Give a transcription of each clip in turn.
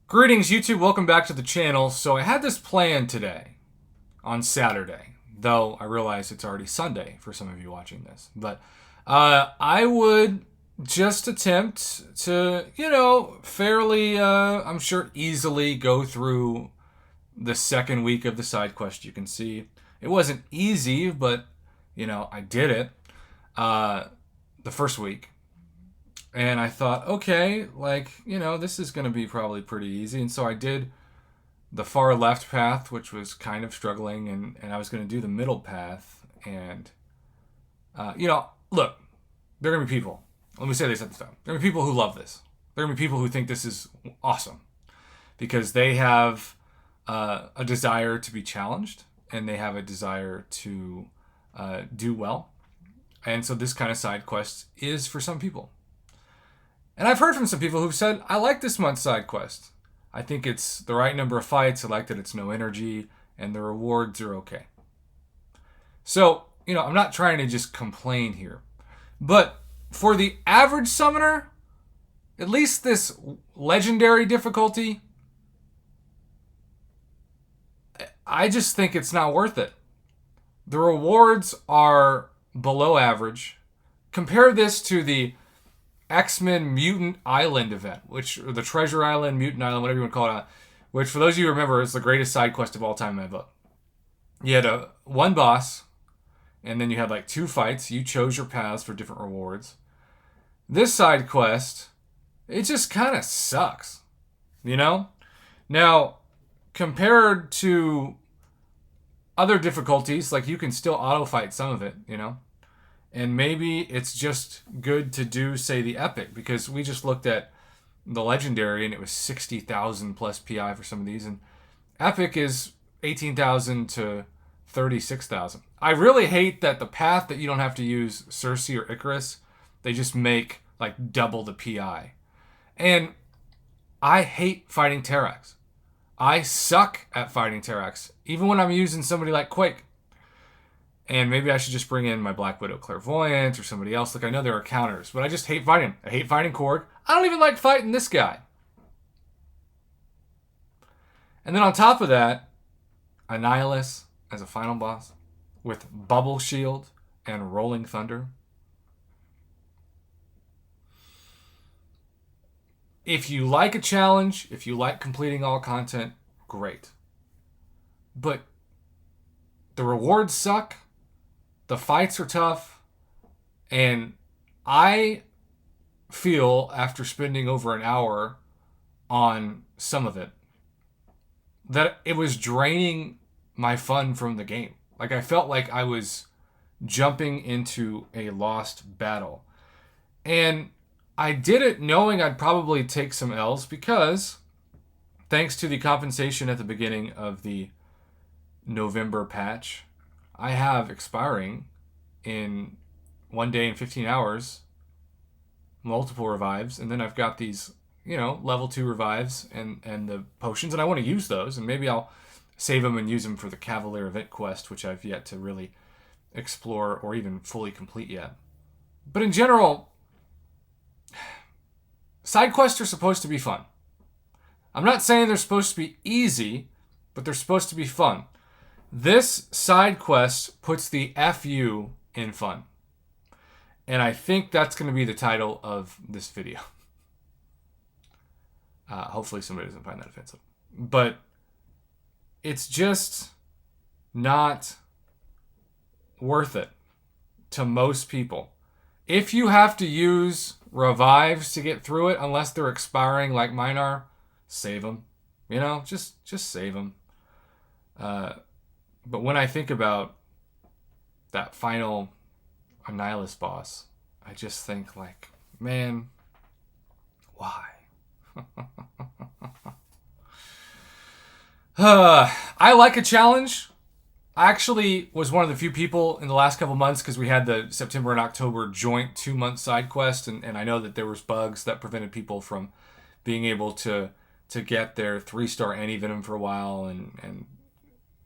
Greetings, YouTube. Welcome back to the channel. So I had this plan today on Saturday, though I realize it's already Sunday for some of you watching this. But I would just attempt to, fairly, I'm sure, easily go through the second week of the side quest. You can see it wasn't easy, but, I did it the first week. And I thought, okay, this is going to be probably pretty easy. And so I did the far left path, which was kind of struggling, and I was going to do the middle path. And, look, there are going to be people. Let me say this at the time. There are going to be people who love this. There are going to be people who think this is awesome because they have a desire to be challenged and they have a desire to do well. And so this kind of side quest is for some people. And I've heard from some people who've said, I like this month's side quest. I think it's the right number of fights. I like that it's no energy, and the rewards are okay. So, I'm not trying to just complain here. But for the average summoner, at least this legendary difficulty, I just think it's not worth it. The rewards are below average. Compare this to the X-Men Mutant Island event, or the Treasure Island, Mutant Island, whatever you want to call it, which for those of you who remember is the greatest side quest of all time in my book. You had one boss, and then you had two fights. You chose your paths for different rewards. This side quest, it just kind of sucks, Now, compared to other difficulties, you can still auto-fight some of it, And maybe it's just good to do, say, the epic, because we just looked at the legendary and it was 60,000 plus PI for some of these, and epic is 18,000 to 36,000. I really hate that the path that you don't have to use Circe or Icarus, they just make double the PI. And I hate fighting Terrax. I suck at fighting Terrax, even when I'm using somebody like Quake. And maybe I should just bring in my Black Widow Clairvoyant or somebody else. I know there are counters, but I just hate fighting him. I hate fighting Korg. I don't even like fighting this guy. And then on top of that, Annihilus as a final boss with Bubble Shield and Rolling Thunder. If you like a challenge, if you like completing all content, great. But the rewards suck. The fights are tough, and I feel, after spending over an hour on some of it, that it was draining my fun from the game. I felt like I was jumping into a lost battle. And I did it knowing I'd probably take some L's because, thanks to the compensation at the beginning of the November patch, I have expiring in 1 day and 15 hours, multiple revives, and then I've got these, level 2 revives and the potions, and I want to use those, and maybe I'll save them and use them for the Cavalier event quest, which I've yet to really explore or even fully complete yet. But in general, side quests are supposed to be fun. I'm not saying they're supposed to be easy, but they're supposed to be fun. This side quest puts the FU in fun. And I think that's going to be the title of this video. Hopefully somebody doesn't find that offensive. But it's just not worth it to most people. If you have to use revives to get through it, unless they're expiring like mine are, save them. Just save them. But when I think about that final Annihilus boss, I just think man, why? I like a challenge. I actually was one of the few people in the last couple months, because we had the September and October joint 2-month side quest, and I know that there was bugs that prevented people from being able to get their 3-star anti-venom for a while and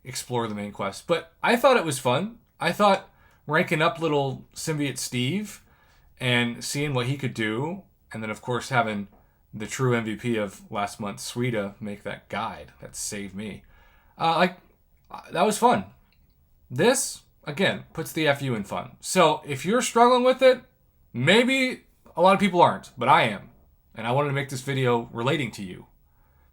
explore the main quest. But I thought it was fun. I thought ranking up little symbiote Steve and seeing what he could do, and then of course having the true MVP of last month, Suida, make that guide. That saved me. That was fun. This, again, puts the FU in fun. So if you're struggling with it, maybe a lot of people aren't, but I am. And I wanted to make this video relating to you.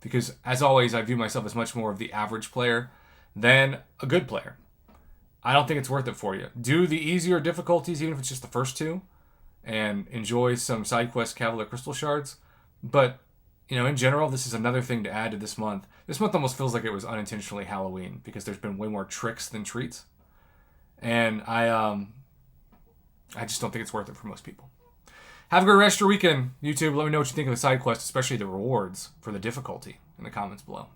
Because, as always, I view myself as much more of the average player than a good player. I don't think it's worth it for you. Do the easier difficulties, even if it's just the first two, and enjoy some side quest Cavalier Crystal Shards. But, in general, this is another thing to add to this month. This month almost feels like it was unintentionally Halloween because there's been way more tricks than treats. And I just don't think it's worth it for most people. Have a great rest of your weekend, YouTube. Let me know what you think of the side quest, especially the rewards for the difficulty in the comments below.